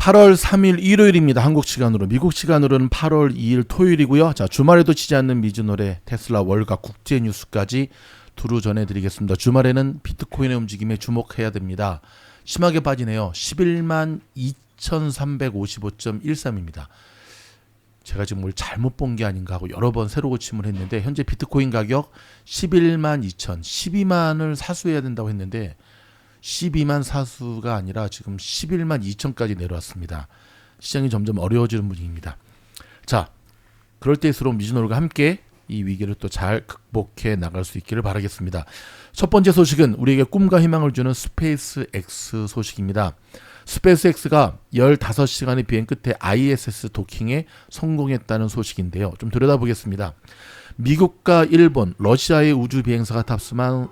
8월 3일 일요일입니다. 한국 시간으로. 미국 시간으로는 8월 2일 토요일이고요. 자, 주말에도 치지 않는 미즈노래 테슬라 월가 국제 뉴스까지 두루 전해드리겠습니다. 주말에는 비트코인의 움직임에 주목해야 됩니다. 심하게 빠지네요. 11만 2355.13입니다. 제가 지금 뭘 잘못 본 게 아닌가 하고 여러 번 새로 고침을 했는데 현재 비트코인 가격 11만 2천, 12만을 사수해야 된다고 했는데 12만 사수가 아니라 지금 11만 2천까지 내려왔습니다. 시장이 점점 어려워지는 분위기입니다. 자, 그럴 때일수록 미즈노루가 함께 이 위기를 또 잘 극복해 나갈 수 있기를 바라겠습니다. 첫 번째 소식은 우리에게 꿈과 희망을 주는 스페이스 X 소식입니다. 스페이스 X가 15시간의 비행 끝에 ISS 도킹에 성공했다는 소식인데요. 좀 들여다보겠습니다. 미국과 일본, 러시아의 우주 비행사가 탑승한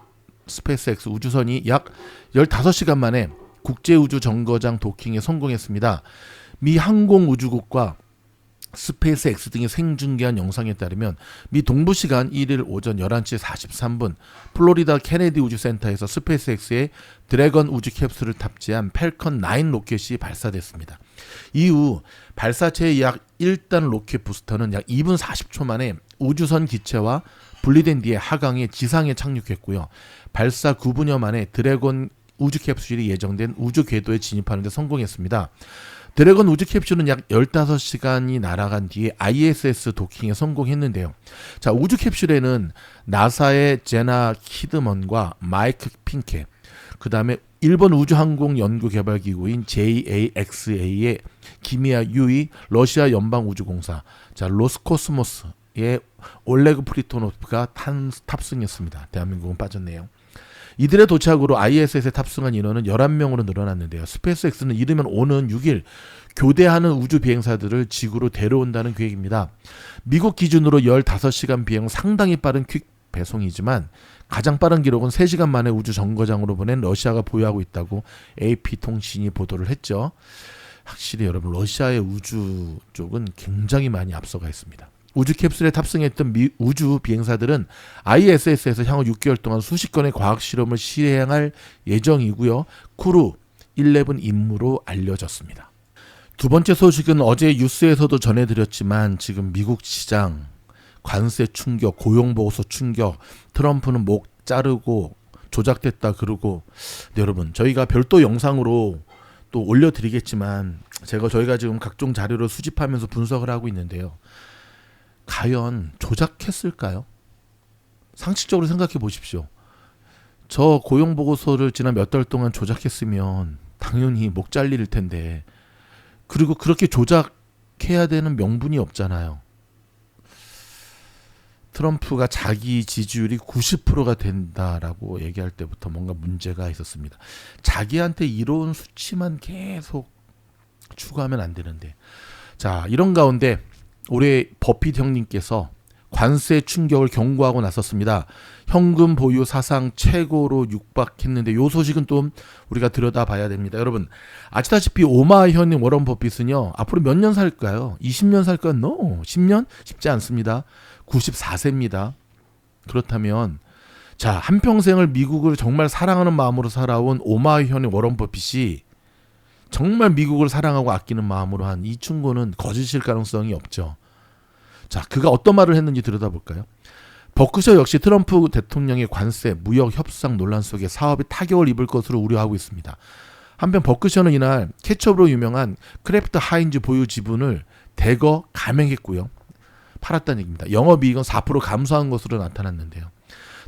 스페이스 X 우주선이 약 15시간 만에 국제우주 정거장 도킹에 성공했습니다. 미 항공우주국과 스페이스 X 등이 생중계한 영상에 따르면 미 동부시간 1일 오전 11시 43분 플로리다 케네디 우주센터에서 스페이스 X의 드래건 우주 캡슐을 탑재한 펠컨 9 로켓이 발사됐습니다. 이후 발사체의 약 1단 로켓 부스터는 약 2분 40초 만에 우주선 기체와 분리된 뒤에 하강에 지상에 착륙했고요. 발사 9분여 만에 드래곤 우주 캡슐이 예정된 우주 궤도에 진입하는 데 성공했습니다. 드래곤 우주 캡슐은 약 15시간이 날아간 뒤에 ISS 도킹에 성공했는데요. 자, 우주 캡슐에는 나사의 제나 키드먼과 마이크 핑케, 그 다음에 일본 우주항공연구개발기구인 JAXA의 기미야 유이, 러시아 연방우주공사, 자, 로스코스모스의 올레그 프리토노프가 탑승했습니다. 대한민국은 빠졌네요. 이들의 도착으로 ISS에 탑승한 인원은 11명으로 늘어났는데요. 스페이스 X는 이르면 오는 6일 교대하는 우주 비행사들을 지구로 데려온다는 계획입니다. 미국 기준으로 15시간 비행은 상당히 빠른 퀵 배송이지만 가장 빠른 기록은 3시간 만에 우주 정거장으로 보낸 러시아가 보유하고 있다고 AP통신이 보도를 했죠. 확실히 여러분 러시아의 우주 쪽은 굉장히 많이 앞서가 있습니다. 우주 캡슐에 탑승했던 우주 비행사들은 ISS에서 향후 6개월 동안 수십 건의 과학 실험을 시행할 예정이고요. 크루 11 임무로 알려졌습니다. 두 번째 소식은 어제 뉴스에서도 전해드렸지만 지금 미국 시장 관세 충격, 고용보고서 충격, 트럼프는 목 자르고 조작됐다 그러고, 네, 여러분 저희가 별도 영상으로 또 올려드리겠지만 저희가 지금 각종 자료를 수집하면서 분석을 하고 있는데요. 과연 조작했을까요? 상식적으로 생각해 보십시오. 저 고용보고서를 지난 몇 달 동안 조작했으면 당연히 목 잘릴 텐데, 그리고 그렇게 조작해야 되는 명분이 없잖아요. 트럼프가 자기 지지율이 90%가 된다라고 얘기할 때부터 뭔가 문제가 있었습니다. 자기한테 이로운 수치만 계속 추구하면 안 되는데. 자, 이런 가운데 올해 버핏 형님께서 관세 충격을 경고하고 나섰습니다. 현금 보유 사상 최고로 육박했는데 이 소식은 또 우리가 들여다봐야 됩니다. 여러분 아시다시피 오마이현님 워런 버핏은요 앞으로 몇 년 살까요? 20년 살까요? No. 10년? 쉽지 않습니다. 94세입니다. 그렇다면 자, 한평생을 미국을 정말 사랑하는 마음으로 살아온 오마이현의 워런 버핏이 정말 미국을 사랑하고 아끼는 마음으로 한 이 충고는 거짓일 가능성이 없죠. 자, 그가 어떤 말을 했는지 들여다볼까요? 버크셔 역시 트럼프 대통령의 관세, 무역 협상 논란 속에 사업이 타격을 입을 것으로 우려하고 있습니다. 한편 버크셔는 이날 케첩으로 유명한 크래프트 하인즈 보유 지분을 대거 감행했고요. 팔았다는 얘기입니다. 영업이익은 4% 감소한 것으로 나타났는데요.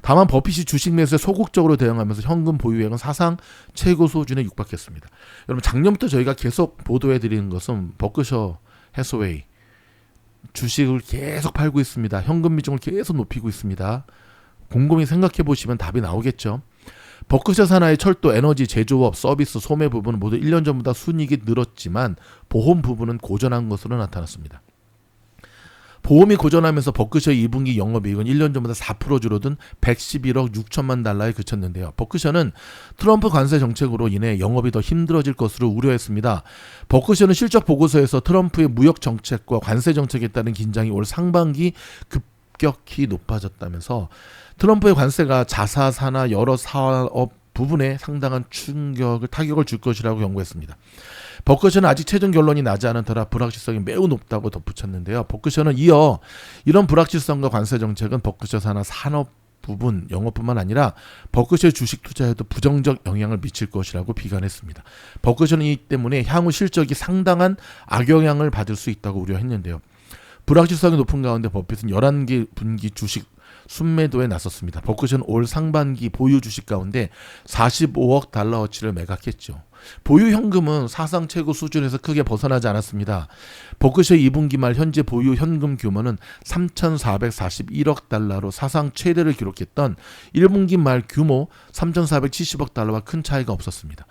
다만 버핏이 주식 매수에 소극적으로 대응하면서 현금 보유액은 사상 최고 수준에 육박했습니다. 여러분 작년부터 저희가 계속 보도해드리는 것은 버크셔 해서웨이 주식을 계속 팔고 있습니다. 현금 비중을 계속 높이고 있습니다. 곰곰이 생각해 보시면 답이 나오겠죠. 버크셔 산하의 철도, 에너지, 제조업, 서비스, 소매 부분은 모두 1년 전보다 순이익이 늘었지만 보험 부분은 고전한 것으로 나타났습니다. 보험이 고전하면서 버크셔의 2분기 영업이익은 1년 전보다 4% 줄어든 111억 6천만 달러에 그쳤는데요. 버크셔는 트럼프 관세 정책으로 인해 영업이 더 힘들어질 것으로 우려했습니다. 버크셔는 실적 보고서에서 트럼프의 무역 정책과 관세 정책에 따른 긴장이 올 상반기 급격히 높아졌다면서 트럼프의 관세가 자사사나 여러 사업 부분에 상당한 타격을 줄 것이라고 경고했습니다. 버크셔는 아직 최종 결론이 나지 않은 터라 불확실성이 매우 높다고 덧붙였는데요. 버크셔는 이어 이런 불확실성과 관세 정책은 버크셔 산하 산업 부분 영업뿐만 아니라 버크셔 주식 투자에도 부정적 영향을 미칠 것이라고 비관했습니다. 버크셔는 이 때문에 향후 실적이 상당한 악영향을 받을 수 있다고 우려했는데요. 불확실성이 높은 가운데 버핏은 11개 분기 주식 순매도에 나섰습니다. 버크셔는 올 상반기 보유 주식 가운데 45억 달러어치를 매각했죠. 보유 현금은 사상 최고 수준에서 크게 벗어나지 않았습니다. 버크셔 2분기 말 현재 보유 현금 규모는 3,441억 달러로 사상 최대를 기록했던 1분기 말 규모 3,470억 달러와 큰 차이가 없었습니다.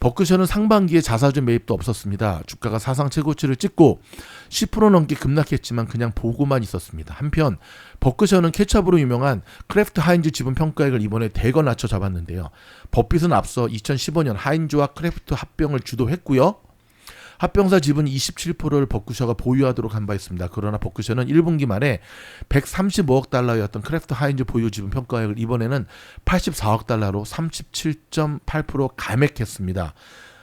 버크셔는 상반기에 자사주 매입도 없었습니다. 주가가 사상 최고치를 찍고 10% 넘게 급락했지만 그냥 보고만 있었습니다. 한편 버크셔는 케첩으로 유명한 크래프트 하인즈 지분 평가액을 이번에 대거 낮춰 잡았는데요. 버핏은 앞서 2015년 하인즈와 크래프트 합병을 주도했고요. 합병사 지분 27%를 버크셔가 보유하도록 한 바 있습니다. 그러나 버크셔는 1분기 말에 135억 달러였던 크래프트 하인즈 보유 지분 평가액을 이번에는 84억 달러로 37.8% 감액했습니다.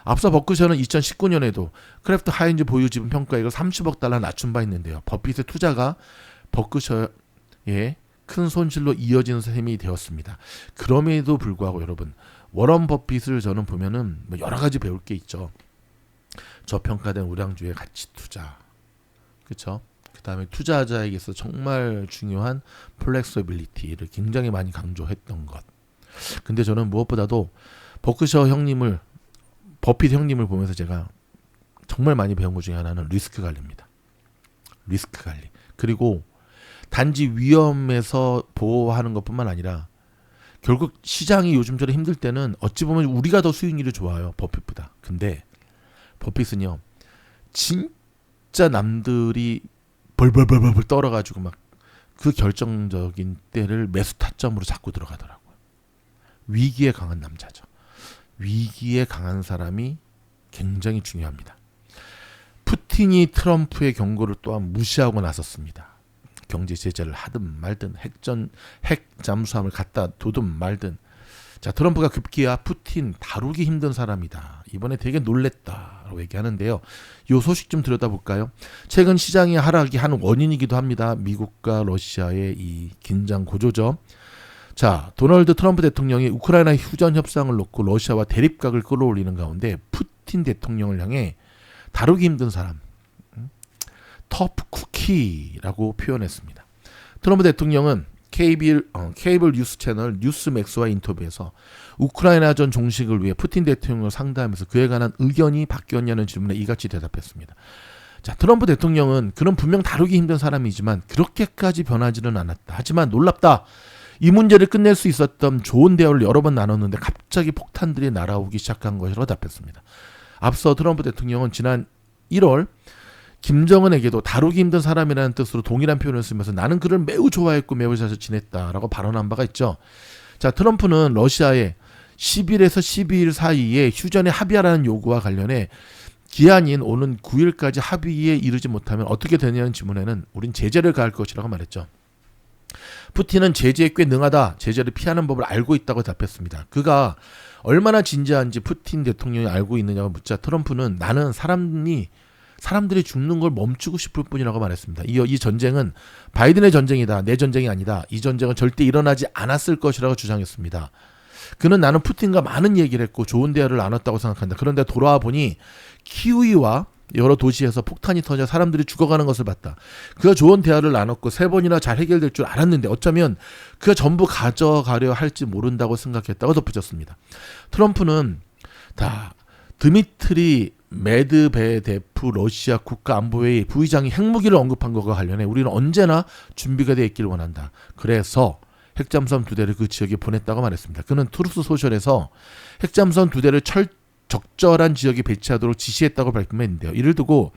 앞서 버크셔는 2019년에도 크래프트 하인즈 보유 지분 평가액을 30억 달러 낮춘 바 있는데요. 버핏의 투자가 버크셔의 큰 손실로 이어진 셈이 되었습니다. 그럼에도 불구하고 여러분, 워런 버핏을 저는 보면은 여러 가지 배울 게 있죠. 저평가된 우량주의 가치 투자, 그렇죠? 그 다음에 투자자에게서 정말 중요한 플렉서빌리티를 굉장히 많이 강조했던 것. 근데 저는 무엇보다도 버핏 형님을 보면서 제가 정말 많이 배운 것 중에 하나는 리스크 관리입니다. 리스크 관리. 그리고 단지 위험에서 보호하는 것뿐만 아니라 결국 시장이 요즘처럼 힘들 때는 어찌 보면 우리가 더 수익률이 좋아요. 버핏보다. 근데 버핏은요, 진짜 남들이 벌벌벌벌 떨어가지고 막 그 결정적인 때를 매수 타점으로 잡고 들어가더라고요. 위기에 강한 남자죠. 위기에 강한 사람이 굉장히 중요합니다. 푸틴이 트럼프의 경고를 또한 무시하고 나섰습니다. 경제 제재를 하든 말든 핵 잠수함을 갖다 두든 말든. 자, 트럼프가 급기야 푸틴 다루기 힘든 사람이다. 이번에 되게 놀랬다라고 얘기하는데요. 이 소식 좀 들여다볼까요? 최근 시장의 하락이 한 원인이기도 합니다. 미국과 러시아의 이 긴장 고조죠. 자, 도널드 트럼프 대통령이 우크라이나 휴전 협상을 놓고 러시아와 대립각을 끌어올리는 가운데 푸틴 대통령을 향해 다루기 힘든 사람, 터프 쿠키라고 표현했습니다. 트럼프 대통령은 케이블 뉴스 채널 뉴스맥스와 인터뷰에서 우크라이나전 종식을 위해 푸틴 대통령을 상대하면서 그에 관한 의견이 바뀌었냐는 질문에 이같이 대답했습니다. 자, 트럼프 대통령은 그는 분명 다루기 힘든 사람이지만 그렇게까지 변하지는 않았다. 하지만 놀랍다. 이 문제를 끝낼 수 있었던 좋은 대화를 여러 번 나눴는데 갑자기 폭탄들이 날아오기 시작한 것이라고 답했습니다. 앞서 트럼프 대통령은 지난 1월 김정은에게도 다루기 힘든 사람이라는 뜻으로 동일한 표현을 쓰면서 나는 그를 매우 좋아했고 매우 잘 지냈다라고 발언한 바가 있죠. 자, 트럼프는 러시아의 10일에서 12일 사이에 휴전에 합의하라는 요구와 관련해 기한인 오는 9일까지 합의에 이르지 못하면 어떻게 되냐는 질문에는 우린 제재를 가할 것이라고 말했죠. 푸틴은 제재에 꽤 능하다. 제재를 피하는 법을 알고 있다고 답했습니다. 그가 얼마나 진지한지 푸틴 대통령이 알고 있느냐고 묻자 트럼프는 나는 사람들이 죽는 걸 멈추고 싶을 뿐이라고 말했습니다. 이어 이 전쟁은 바이든의 전쟁이다. 내 전쟁이 아니다. 이 전쟁은 절대 일어나지 않았을 것이라고 주장했습니다. 그는 나는 푸틴과 많은 얘기를 했고 좋은 대화를 나눴다고 생각한다. 그런데 돌아와 보니 키우이와 여러 도시에서 폭탄이 터져 사람들이 죽어가는 것을 봤다. 그가 좋은 대화를 나눴고 3번이나 잘 해결될 줄 알았는데 어쩌면 그가 전부 가져가려 할지 모른다고 생각했다고 덧붙였습니다. 트럼프는 드미트리 메드베데프 러시아 국가안보회의 부의장이 핵무기를 언급한 것과 관련해 우리는 언제나 준비가 되어 있기를 원한다. 그래서 핵잠수함 2대를 그 지역에 보냈다고 말했습니다. 그는 트루스 소셜에서 핵잠수함 2대를 적절한 지역에 배치하도록 지시했다고 발표했는데요. 이를 두고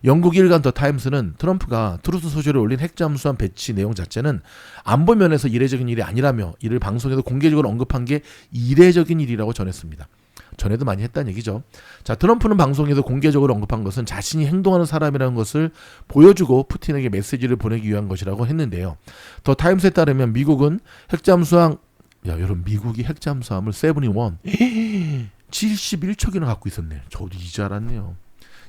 영국 일간 더 타임스는 트럼프가 트루스 소셜에 올린 핵잠수함 배치 내용 자체는 안보 면에서 이례적인 일이 아니라며 이를 방송에서 공개적으로 언급한 게 이례적인 일이라고 전했습니다. 전에도 많이 했다는 얘기죠. 자, 트럼프는 방송에서 공개적으로 언급한 것은 자신이 행동하는 사람이라는 것을 보여주고 푸틴에게 메시지를 보내기 위한 것이라고 했는데요. 더 타임스에 따르면 미국은 핵잠수함 야, 여러분 미국이 핵 잠수함을 71 71척이나 갖고 있었네. 저도 이제 알았네요.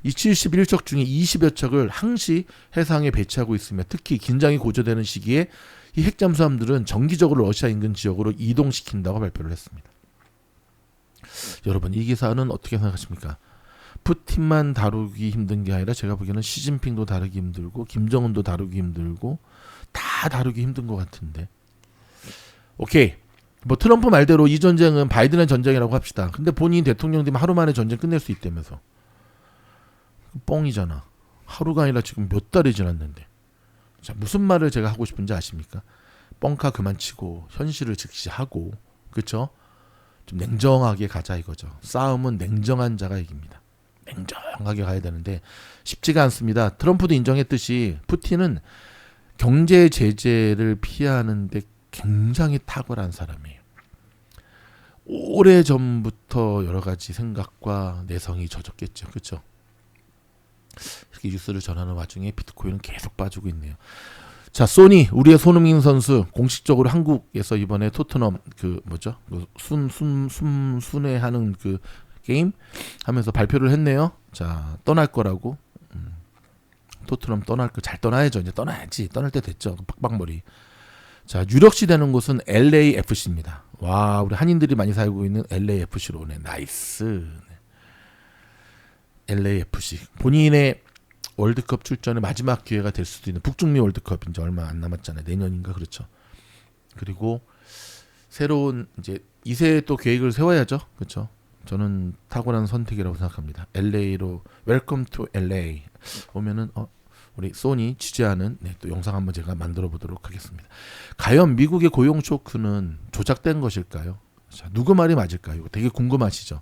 이 71척 중에 20여 척을 항시 해상에 배치하고 있으며 특히 긴장이 고조되는 시기에 이 핵 잠수함들은 정기적으로 러시아 인근 지역으로 이동시킨다고 발표를 했습니다. 여러분 이 기사는 어떻게 생각하십니까? 푸틴만 다루기 힘든 게 아니라 제가 보기에는 시진핑도 다루기 힘들고 김정은도 다루기 힘들고 다 다루기 힘든 것 같은데. 오케이. 뭐 트럼프 말대로 이 전쟁은 바이든의 전쟁이라고 합시다. 근데 본인이 대통령 되면 하루 만에 전쟁 끝낼 수 있다면서. 뻥이잖아. 하루가 아니라 지금 몇 달이 지났는데. 자, 무슨 말을 제가 하고 싶은지 아십니까? 뻥카 그만 치고 현실을 직시하고, 그렇죠? 좀 냉정하게 가자 이거죠. 싸움은 냉정한 자가 이깁니다. 냉정하게 가야 되는데 쉽지가 않습니다. 트럼프도 인정했듯이 푸틴은 경제 제재를 피하는데 굉장히 탁월한 사람이에요. 오래 전부터 여러 가지 생각과 내성이 젖었겠죠. 그렇죠? 이렇게 뉴스를 전하는 와중에 비트코인은 계속 빠지고 있네요. 자, 소니 우리의 손흥민 선수 공식적으로 한국에서 이번에 토트넘 그 뭐죠? 순회하는 그 게임 하면서 발표를 했네요. 자, 떠날 거라고. 토트넘 떠날 거 잘 떠나야죠. 이제 떠나야지. 떠날 때 됐죠. 빡빡머리. 자, 유력시 되는 곳은 LAFC입니다. 와, 우리 한인들이 많이 살고 있는 LAFC로 오네. 나이스. LAFC. 본인의 월드컵 출전의 마지막 기회가 될 수도 있는 북중미 월드컵 이제 얼마 안 남았잖아요. 내년인가 그렇죠. 그리고 새로운 이제 2세 또 계획을 세워야죠. 그렇죠. 저는 탁월한 선택이라고 생각합니다. LA로 웰컴 투 LA 오면은 우리 소니 취재하는 또 영상 한번 제가 만들어 보도록 하겠습니다. 과연 미국의 고용 쇼크는 조작된 것일까요? 자, 누구 말이 맞을까요? 되게 궁금하시죠?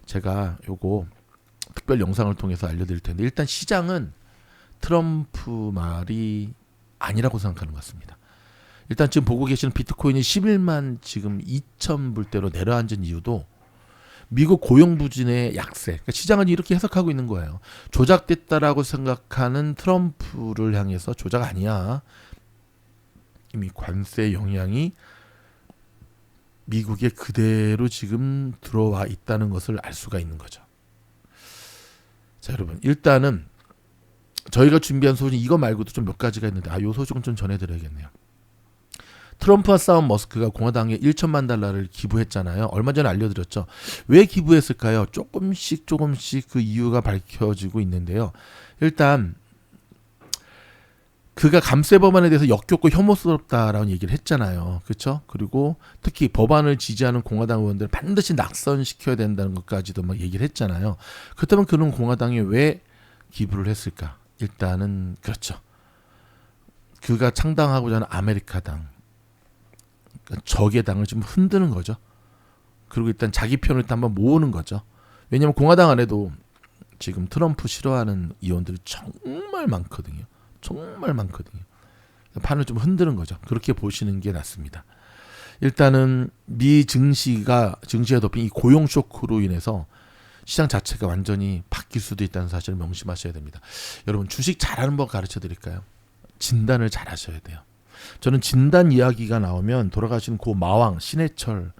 제가 요거 특별 영상을 통해서 알려드릴 텐데 일단 시장은 트럼프 말이 아니라고 생각하는 것 같습니다. 일단 지금 보고 계시는 비트코인이 11만 지금 2천 불대로 내려앉은 이유도 미국 고용 부진의 약세. 그러니까 시장은 이렇게 해석하고 있는 거예요. 조작됐다라고 생각하는 트럼프를 향해서 조작 아니야. 이미 관세 영향이 미국에 그대로 지금 들어와 있다는 것을 알 수가 있는 거죠. 자, 여러분 일단은 저희가 준비한 소식 이거 말고도 좀 몇 가지가 있는데 요 소식은 좀 전해드려야겠네요. 트럼프와 싸운 머스크가 공화당에 1천만 달러를 기부했잖아요. 얼마 전에 알려드렸죠. 왜 기부했을까요? 조금씩 그 이유가 밝혀지고 있는데요. 일단 그가 감세 법안에 대해서 역겹고 혐오스럽다라는 얘기를 했잖아요. 그렇죠? 그리고 특히 법안을 지지하는 공화당 의원들을 반드시 낙선시켜야 된다는 것까지도 막 얘기를 했잖아요. 그렇다면 그는 공화당에 왜 기부를 했을까? 일단은 그렇죠. 그가 창당하고자 하는 아메리카당, 그러니까 적의 당을 좀 흔드는 거죠. 그리고 일단 자기 편을 일단 한번 모으는 거죠. 왜냐하면 공화당 안에도 지금 트럼프 싫어하는 의원들이 정말 많거든요. 정말 많거든요. 판을 좀 흔드는 거죠. 그렇게 보시는 게 낫습니다. 일단은 미 증시가 증시에 덮인 이 고용 쇼크로 인해서 시장 자체가 완전히 바뀔 수도 있다는 사실을 명심하셔야 됩니다. 여러분 주식 잘하는 법 가르쳐 드릴까요? 진단을 잘 하셔야 돼요. 저는 진단 이야기가 나오면 돌아가신 고 마왕 신해철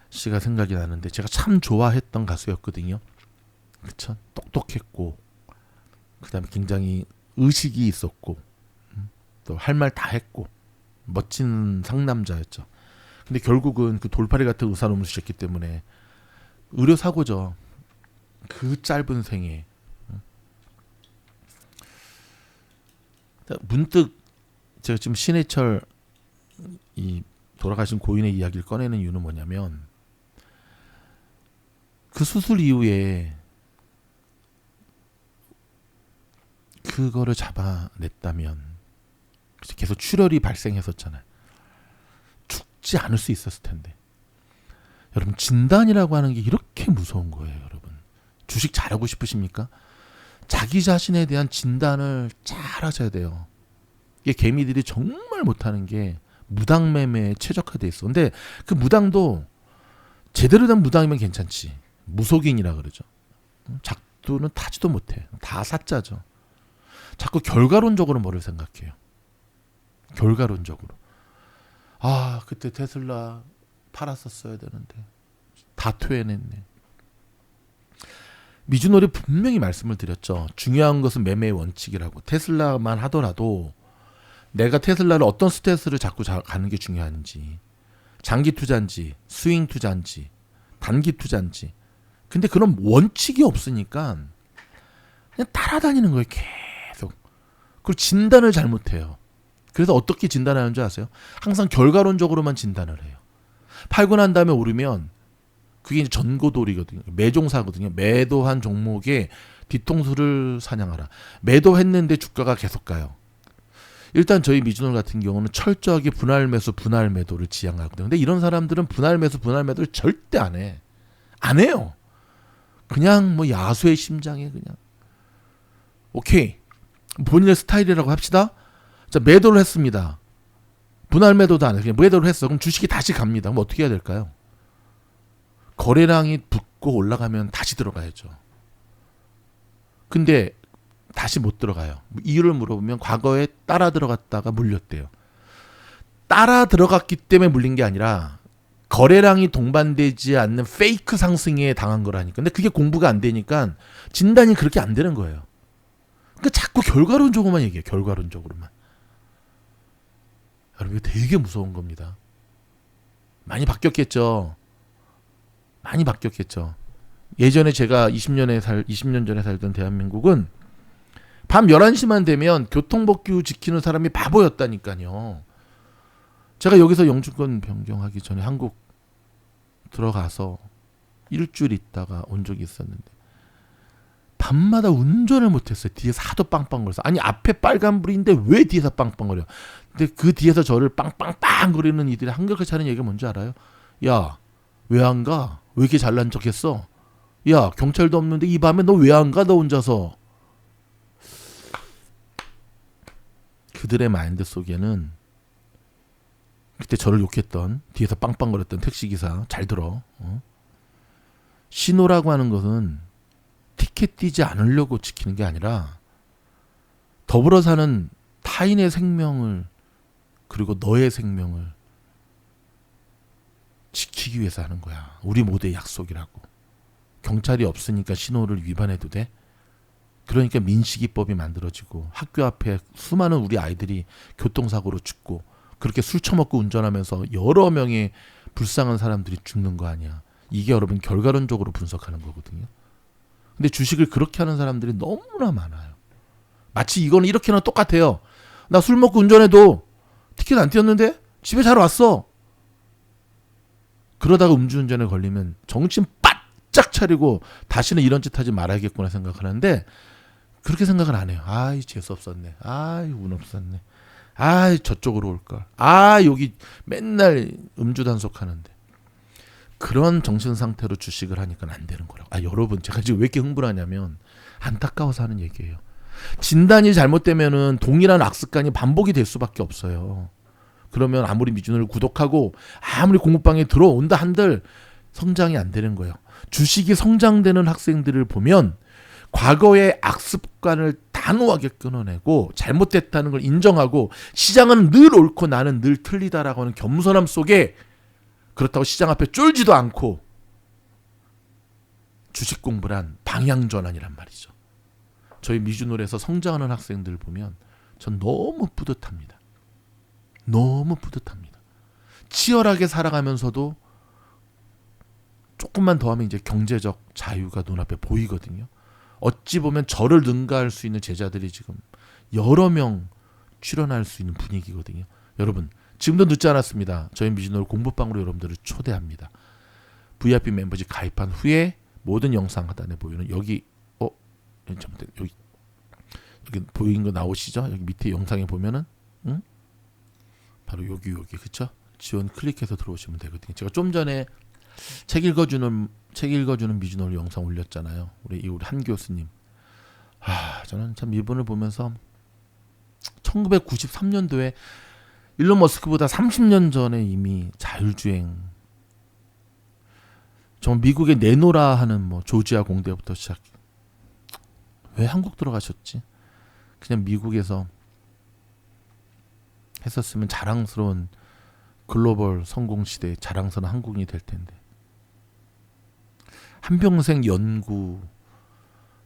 씨가 생각이 나는데 제가 참 좋아했던 가수였거든요. 그쵸? 똑똑했고 그다음에 굉장히 의식이 있었고 또 할 말 다 했고 멋진 상남자였죠. 근데 결국은 그 돌팔이 같은 의사놈을 쓰셨기 때문에 의료사고죠. 그 짧은 생에. 문득 제가 지금 신해철 이 돌아가신 고인의 이야기를 꺼내는 이유는 뭐냐면 그 수술 이후에 그거를 잡아냈다면 계속 출혈이 발생했었잖아요. 죽지 않을 수 있었을 텐데. 여러분 진단이라고 하는 게 이렇게 무서운 거예요. 여러분 주식 잘하고 싶으십니까? 자기 자신에 대한 진단을 잘 하셔야 돼요. 이게 개미들이 정말 못하는 게 무당매매에 최적화돼 있어. 근데 그 무당도 제대로 된 무당이면 괜찮지. 무속인이라 그러죠. 작두는 타지도 못해. 다 사짜죠. 자꾸 결과론적으로 뭐를 생각해요. 결과론적으로. 아 그때 테슬라 팔았었어야 되는데 다 토해냈네. 미주놀이 분명히 말씀을 드렸죠. 중요한 것은 매매의 원칙이라고. 테슬라만 하더라도 내가 테슬라를 어떤 스탠스를 잡고 가는 게 중요한지, 장기 투자인지 스윙 투자인지 단기 투자인지. 근데 그런 원칙이 없으니까 그냥 따라다니는 거예요. 계속. 그리고 진단을 잘못해요. 그래서 어떻게 진단하는 줄 아세요? 항상 결과론적으로만 진단을 해요. 팔고 난 다음에 오르면 그게 이제 전고돌이거든요. 매종사거든요. 매도한 종목의 뒤통수를 사냥하라. 매도했는데 주가가 계속 가요. 일단 저희 미주놀 같은 경우는 철저하게 분할 매수, 분할 매도를 지향하거든요. 근데 이런 사람들은 분할 매수, 분할 매도를 절대 안 해. 안 해요. 그냥 뭐 야수의 심장에 그냥. 오케이. 본인의 스타일이라고 합시다. 자, 매도를 했습니다. 분할 매도도 안 해. 그냥 매도를 했어. 그럼 주식이 다시 갑니다. 그럼 어떻게 해야 될까요? 거래량이 붙고 올라가면 다시 들어가야죠. 근데 다시 못 들어가요. 이유를 물어보면 과거에 따라 들어갔다가 물렸대요. 따라 들어갔기 때문에 물린 게 아니라 거래량이 동반되지 않는 페이크 상승에 당한 거라니까. 근데 그게 공부가 안 되니까 진단이 그렇게 안 되는 거예요. 그러니까 자꾸 결과론적으로만 얘기해요. 결과론적으로만. 여러분 이거 되게 무서운 겁니다. 많이 바뀌었겠죠. 많이 바뀌었겠죠. 예전에 제가 20년 전에 살던 대한민국은 밤 11시만 되면 교통법규 지키는 사람이 바보였다니까요. 제가 여기서 영주권 변경하기 전에 한국 들어가서 일주일 있다가 온 적이 있었는데 밤마다 운전을 못했어요. 뒤에서 하도 빵빵거려서. 아니 앞에 빨간불인데 왜 뒤에서 빵빵거려. 근데 그 뒤에서 저를 빵빵빵 거리는 이들이 한결같이 하는 얘기가 뭔지 알아요? 야 왜 안 가? 왜 이렇게 잘난 척했어? 야 경찰도 없는데 이 밤에 너 왜 안 가? 너 혼자서. 그들의 마인드 속에는 그때 저를 욕했던 뒤에서 빵빵거렸던 택시기사 잘 들어. 신호라고 하는 것은 티켓 띄지 않으려고 지키는 게 아니라 더불어 사는 타인의 생명을 그리고 너의 생명을 지키기 위해서 하는 거야. 우리 모두의 약속이라고. 경찰이 없으니까 신호를 위반해도 돼? 그러니까 민식이법이 만들어지고 학교 앞에 수많은 우리 아이들이 교통사고로 죽고 그렇게 술 처먹고 운전하면서 여러 명의 불쌍한 사람들이 죽는 거 아니야. 이게 여러분 결과론적으로 분석하는 거거든요. 근데 주식을 그렇게 하는 사람들이 너무나 많아요. 마치 이거는 이렇게나 똑같아요. 나 술 먹고 운전해도 티켓 안 띄었는데 집에 잘 왔어. 그러다가 음주운전에 걸리면 정신 바짝 차리고 다시는 이런 짓 하지 말아야겠구나 생각하는데 그렇게 생각을 안 해요. 아이 재수 없었네. 아이 운 없었네. 아이 저쪽으로 올걸. 아 여기 맨날 음주 단속하는데. 그런 정신 상태로 주식을 하니까 안 되는 거라고. 아 여러분 제가 지금 왜 이렇게 흥분하냐면 안타까워서 하는 얘기예요. 진단이 잘못되면은 동일한 악습관이 반복이 될 수밖에 없어요. 그러면 아무리 미준을 구독하고 아무리 공부방에 들어온다 한들 성장이 안 되는 거예요. 주식이 성장되는 학생들을 보면 과거의 악습관을 단호하게 끊어내고 잘못됐다는 걸 인정하고 시장은 늘 옳고 나는 늘 틀리다라고 하는 겸손함 속에 그렇다고 시장 앞에 쫄지도 않고 주식 공부란 방향 전환이란 말이죠. 저희 미주놀에서 성장하는 학생들 보면 전 너무 뿌듯합니다. 너무 뿌듯합니다. 치열하게 살아가면서도 조금만 더 하면 이제 경제적 자유가 눈앞에 보이거든요. 어찌 보면 저를 능가할 수 있는 제자들이 지금 여러 명 출연할 수 있는 분위기거든요. 여러분 지금도 늦지 않았습니다. 저희 미주놀 공부방으로 여러분들을 초대합니다. VIP 멤버십 가입한 후에 모든 영상 하단에 보이는 여기 여기 보이는 거 나오시죠? 여기 밑에 영상에 보면은 바로 여기 그쵸? 지원 클릭해서 들어오시면 되거든요. 제가 좀 전에 책 읽어주는 미주놀 영상 올렸잖아요. 우리 한 교수님. 저는 참 이분을 보면서 1993년도에 일론 머스크보다 30년 전에 이미 자율주행 정말 미국에 내노라 하는 뭐 조지아 공대부터 시작. 왜 한국 들어가셨지? 그냥 미국에서 했었으면 자랑스러운 글로벌 성공 시대의 자랑스러운 한국인이 될 텐데 한평생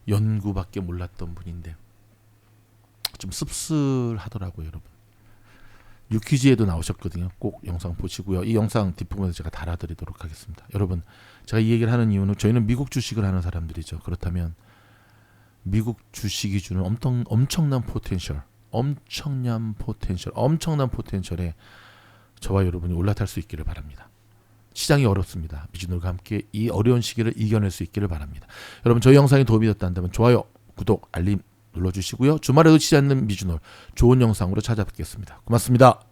연구밖에 몰랐던 분인데 좀 씁쓸하더라고요, 여러분. 유퀴즈에도 나오셨거든요. 꼭 영상 보시고요. 이 영상 뒷부분에서 제가 달아드리도록 하겠습니다. 여러분, 제가 이 얘기를 하는 이유는 저희는 미국 주식을 하는 사람들이죠. 그렇다면 미국 주식이 주는 엄청난 포텐셜, 엄청난 포텐셜에 저와 여러분이 올라탈 수 있기를 바랍니다. 시장이 어렵습니다. 미주노가 함께 이 어려운 시기를 이겨낼 수 있기를 바랍니다. 여러분, 저희 영상이 도움이 됐다면 좋아요, 구독, 알림 눌러주시고요. 주말에도 치지 않는 미주노 좋은 영상으로 찾아뵙겠습니다. 고맙습니다.